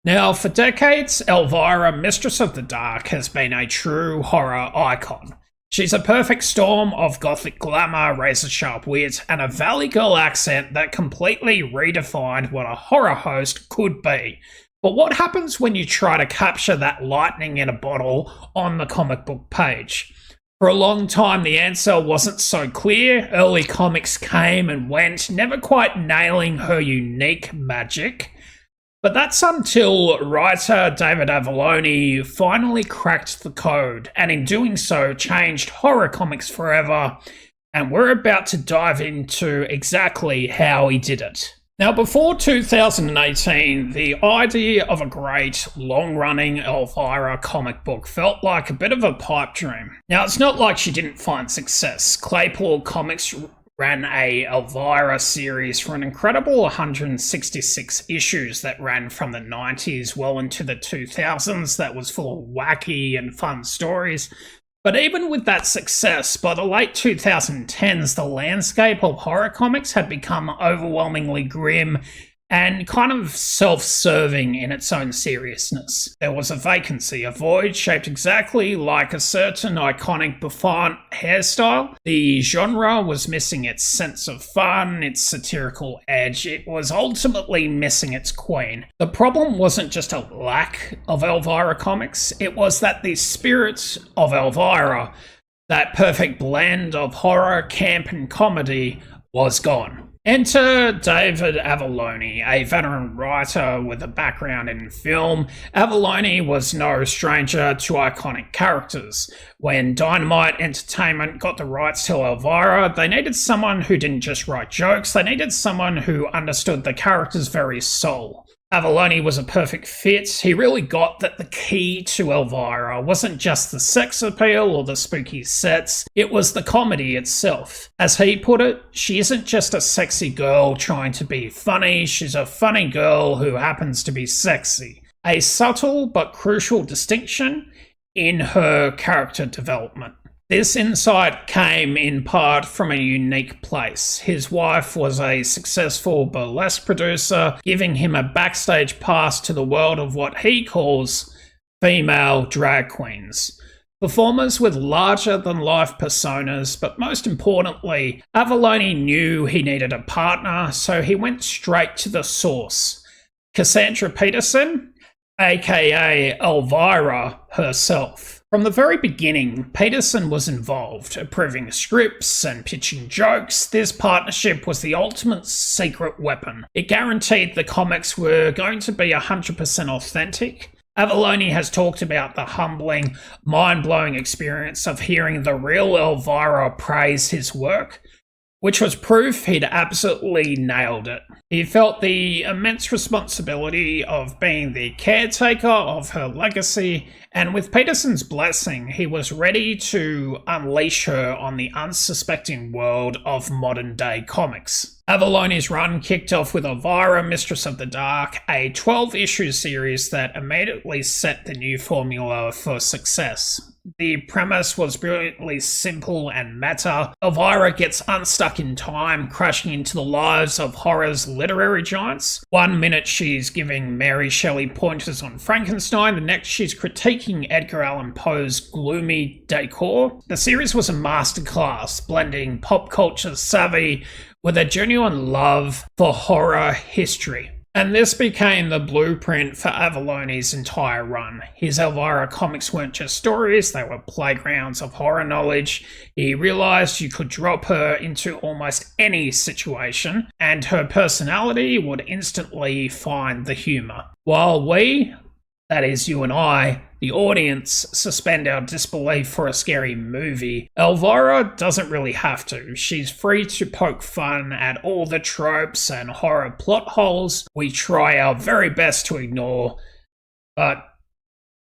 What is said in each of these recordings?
Now, for decades, Elvira, Mistress of the Dark, has been a true horror icon. She's a perfect storm of gothic glamour, razor-sharp wit, and a Valley Girl accent that completely redefined what a horror host could be. But what happens when you try to capture that lightning in a bottle on the comic book page? For a long time, the answer wasn't so clear. Early comics came and went, never quite nailing her unique magic. But that's until writer David Avallone finally cracked the code, and in doing so changed horror comics forever, and we're about to dive into exactly how he did it. Now, before 2018, the idea of a great, long-running Elvira comic book felt like a bit of a pipe dream. Now, it's not like she didn't find success. Claypool Comics ran a Elvira series for an incredible 166 issues that ran from the 90s well into the 2000s that was full of wacky and fun stories. But even with that success, by the late 2010s, the landscape of horror comics had become overwhelmingly grim and kind of self-serving in its own seriousness. There was a vacancy, a void shaped exactly like a certain iconic bouffant hairstyle. The genre was missing its sense of fun, its satirical edge. It was ultimately missing its queen. The problem wasn't just a lack of Elvira comics, it was that the spirit of Elvira, that perfect blend of horror, camp, and comedy, was gone. Enter David Avallone, a veteran writer with a background in film. Avallone was no stranger to iconic characters. When Dynamite Entertainment got the rights to Elvira, they needed someone who didn't just write jokes, they needed someone who understood the character's very soul. Avallone was a perfect fit. He really got that the key to Elvira wasn't just the sex appeal or the spooky sets, it was the comedy itself. As he put it, she isn't just a sexy girl trying to be funny, she's a funny girl who happens to be sexy. A subtle but crucial distinction in her character development. This insight came in part from a unique place. His wife was a successful burlesque producer, giving him a backstage pass to the world of what he calls female drag queens. Performers with larger-than-life personas, but most importantly, Avallone knew he needed a partner, so he went straight to the source. Cassandra Peterson, aka Elvira herself. From the very beginning, Peterson was involved, approving scripts and pitching jokes. This partnership was the ultimate secret weapon. It guaranteed the comics were going to be 100% authentic. Avallone has talked about the humbling, mind-blowing experience of hearing the real Elvira praise his work, which was proof he'd absolutely nailed it. He felt the immense responsibility of being the caretaker of her legacy, and with Peterson's blessing, he was ready to unleash her on the unsuspecting world of modern-day comics. Avallone's run kicked off with Elvira, Mistress of the Dark, a 12-issue series that immediately set the new formula for success. The premise was brilliantly simple and meta. Elvira gets unstuck in time, crashing into the lives of horror's literary giants. One minute she's giving Mary Shelley pointers on Frankenstein, the next she's critiquing Edgar Allan Poe's gloomy decor. The series was a masterclass, blending pop culture savvy with a genuine love for horror history. And this became the blueprint for Avallone's entire run. His Elvira comics weren't just stories, they were playgrounds of horror knowledge. He realised you could drop her into almost any situation, and her personality would instantly find the humour. While we, that is you and I, the audience, suspend our disbelief for a scary movie, Elvira doesn't really have to. She's free to poke fun at all the tropes and horror plot holes we try our very best to ignore. But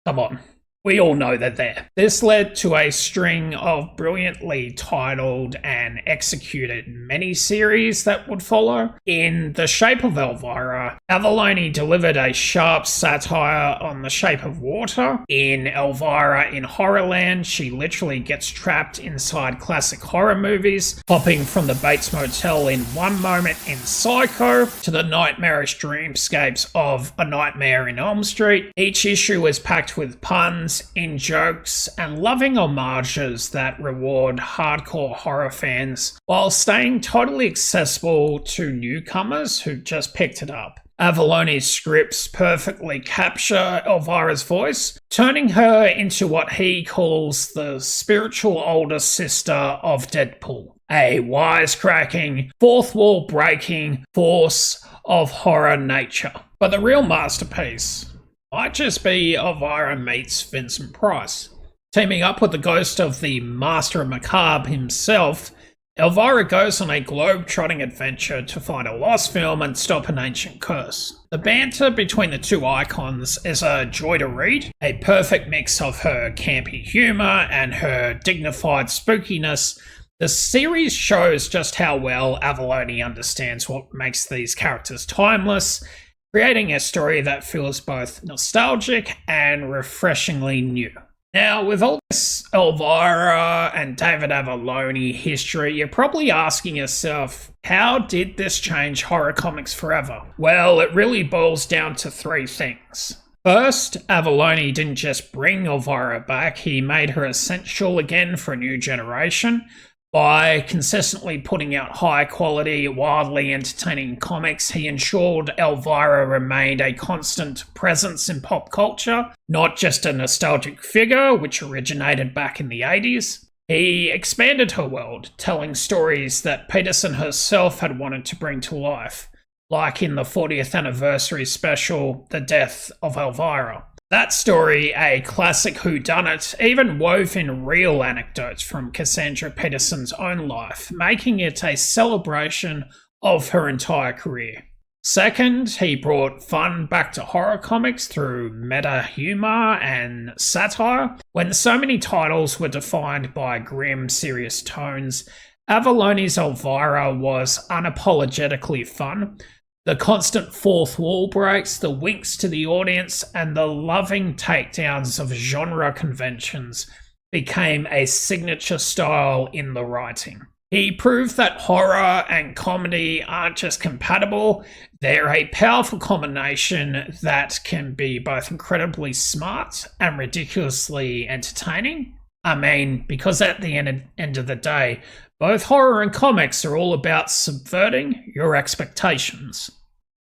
come on, We all know they're there. This led to a string of brilliantly titled and executed miniseries that would follow. In The Shape of Elvira, Avallone delivered a sharp satire on the shape of water. In Elvira in Horrorland, she literally gets trapped inside classic horror movies, hopping from the Bates Motel in one moment in Psycho to the nightmarish dreamscapes of A Nightmare in Elm Street. Each issue is packed with puns, in-jokes, and loving homages that reward hardcore horror fans while staying totally accessible to newcomers who just picked it up. Avallone's scripts perfectly capture Elvira's voice, turning her into what he calls the spiritual older sister of Deadpool, a wisecracking, fourth wall breaking force of horror nature. But the real masterpiece might just be Elvira meets Vincent Price. Teaming up with the ghost of the Master of Macabre himself, Elvira goes on a globe-trotting adventure to find a lost film and stop an ancient curse. The banter between the two icons is a joy to read, a perfect mix of her campy humour and her dignified spookiness. The series shows just how well Avallone understands what makes these characters timeless, creating a story that feels both nostalgic and refreshingly new. Now, with all this Elvira and David Avallone history, you're probably asking yourself, how did this change horror comics forever? Well, it really boils down to three things. First, Avallone didn't just bring Elvira back, he made her essential again for a new generation. By consistently putting out high-quality, wildly entertaining comics, he ensured Elvira remained a constant presence in pop culture, not just a nostalgic figure which originated back in the 80s. He expanded her world, telling stories that Peterson herself had wanted to bring to life, like in the 40th anniversary special, The Death of Elvira. That story, a classic whodunit, even wove in real anecdotes from Cassandra Peterson's own life, making it a celebration of her entire career. Second, he brought fun back to horror comics through meta humor and satire. When so many titles were defined by grim, serious tones, Avallone's Elvira was unapologetically fun. The constant fourth wall breaks, the winks to the audience, and the loving takedowns of genre conventions became a signature style in the writing. He proved that horror and comedy aren't just compatible, they're a powerful combination that can be both incredibly smart and ridiculously entertaining. I mean, because at the end of the day, both horror and comics are all about subverting your expectations.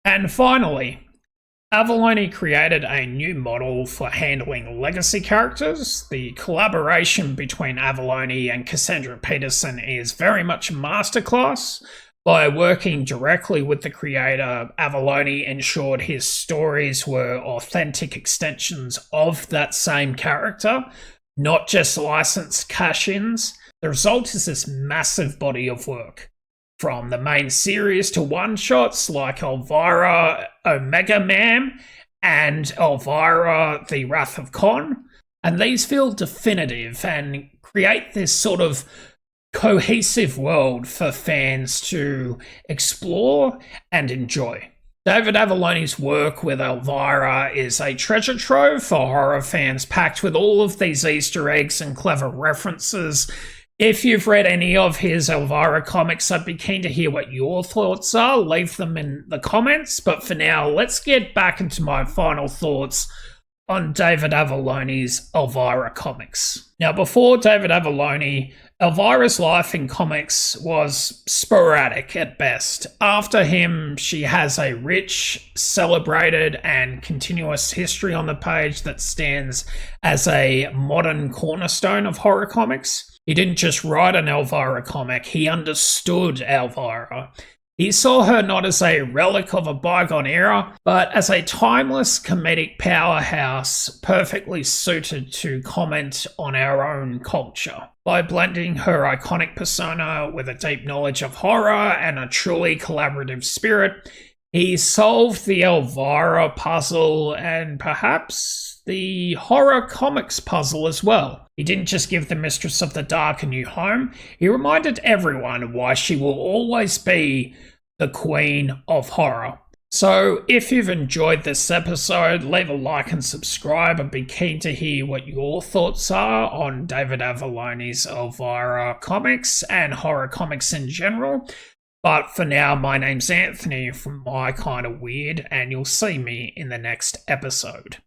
And finally, Avallone created a new model for handling legacy characters. The collaboration between Avallone and Cassandra Peterson is very much a masterclass. By working directly with the creator, Avallone ensured his stories were authentic extensions of that same character, not just licensed cash-ins. The result is this massive body of work. From the main series to one-shots like Elvira, Omega Man, and Elvira, The Wrath of Khan. And these feel definitive and create this sort of cohesive world for fans to explore and enjoy. David Avallone's work with Elvira is a treasure trove for horror fans, packed with all of these Easter eggs and clever references. If you've read any of his Elvira comics, I'd be keen to hear what your thoughts are. Leave them in the comments. But for now, let's get back into my final thoughts on David Avallone's Elvira comics. Now, before David Avallone, Elvira's life in comics was sporadic at best. After him, she has a rich, celebrated, and continuous history on the page that stands as a modern cornerstone of horror comics. He didn't just write an Elvira comic, he understood Elvira. He saw her not as a relic of a bygone era, but as a timeless comedic powerhouse perfectly suited to comment on our own culture. By blending her iconic persona with a deep knowledge of horror and a truly collaborative spirit, he solved the Elvira puzzle and perhaps the horror comics puzzle as well. He didn't just give the Mistress of the Dark a new home, he reminded everyone why she will always be the Queen of Horror. So if you've enjoyed this episode, leave a like and subscribe. I'd be keen to hear what your thoughts are on David Avallone's Elvira comics and horror comics in general. But for now, my name's Anthony from My Kinda Weird, and you'll see me in the next episode.